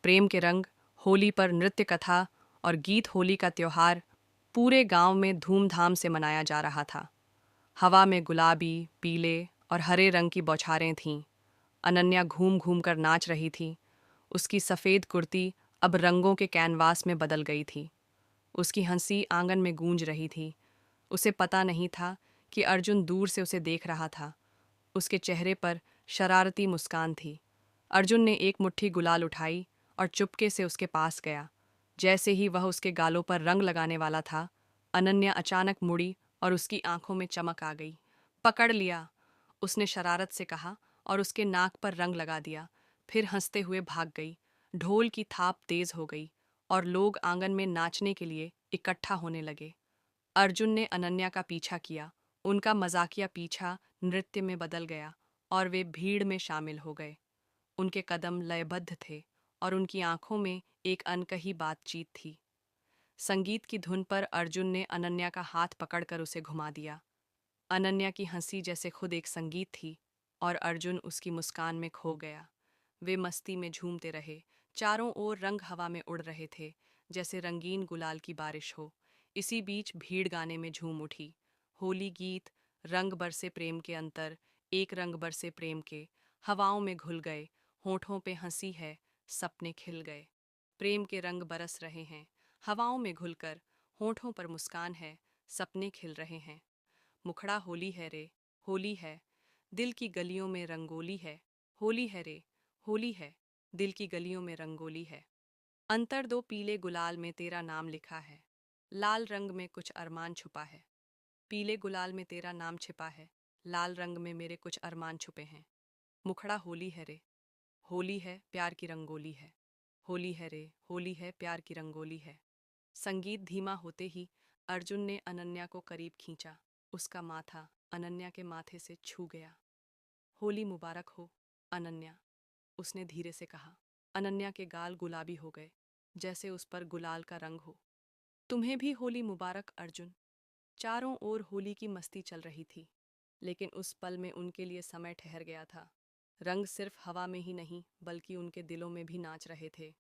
प्रेम के रंग, होली पर नृत्य कथा और गीत। होली का त्योहार पूरे गांव में धूमधाम से मनाया जा रहा था। हवा में गुलाबी, पीले और हरे रंग की बौछारें थीं। अनन्या घूम घूम कर नाच रही थी। उसकी सफ़ेद कुर्ती अब रंगों के कैनवास में बदल गई थी। उसकी हंसी आंगन में गूंज रही थी। उसे पता नहीं था कि अर्जुन दूर से उसे देख रहा था। उसके चेहरे पर शरारती मुस्कान थी। अर्जुन ने एक मुट्ठी गुलाल उठाई और चुपके से उसके पास गया। जैसे ही वह उसके गालों पर रंग लगाने वाला था, अनन्या अचानक मुड़ी और उसकी आंखों में चमक आ गई। पकड़ लिया, उसने शरारत से कहा और उसके नाक पर रंग लगा दिया। फिर हंसते हुए भाग गई। ढोल की थाप तेज हो गई और लोग आंगन में नाचने के लिए इकट्ठा होने लगे। अर्जुन ने अनन्या का पीछा किया। उनका मजाकिया पीछा नृत्य में बदल गया और वे भीड़ में शामिल हो गए। उनके कदम लयबद्ध थे और उनकी आंखों में एक अनकही बातचीत थी। संगीत की धुन पर अर्जुन ने अनन्या का हाथ पकड़कर उसे घुमा दिया। अनन्या की हंसी जैसे खुद एक संगीत थी और अर्जुन उसकी मुस्कान में खो गया। वे मस्ती में झूमते रहे। चारों ओर रंग हवा में उड़ रहे थे, जैसे रंगीन गुलाल की बारिश हो। इसी बीच भीड़ गाने में झूम उठी। होली गीत, रंग बरसे प्रेम के अंतर, एक रंग बरसे प्रेम के, हवाओं में घुल गए। होठों पे हंसी है, सपने खिल गए। प्रेम के रंग बरस रहे हैं, हवाओं में घुलकर। होठों पर मुस्कान है, सपने खिल रहे हैं। मुखड़ा होली है रे, होली है, दिल की गलियों में रंगोली है। होली है रे, होली है, दिल की गलियों में रंगोली है। अंतर दो पीले गुलाल में तेरा नाम लिखा है। लाल रंग में कुछ अरमान छुपा है। पीले गुलाल में तेरा नाम छिपा है। लाल रंग में मेरे कुछ अरमान छुपे हैं। मुखड़ा होली है रे, होली है, प्यार की रंगोली है। होली है रे, होली है, प्यार की रंगोली है। संगीत धीमा होते ही अर्जुन ने अनन्या को करीब खींचा। उसका माथा अनन्या के माथे से छू गया। होली मुबारक हो, अनन्या, उसने धीरे से कहा। अनन्या के गाल गुलाबी हो गए, जैसे उस पर गुलाल का रंग हो। तुम्हें भी होली मुबारक, अर्जुन। चारों ओर होली की मस्ती चल रही थी, लेकिन उस पल में उनके लिए समय ठहर गया था। रंग सिर्फ हवा में ही नहीं, बल्कि उनके दिलों में भी नाच रहे थे।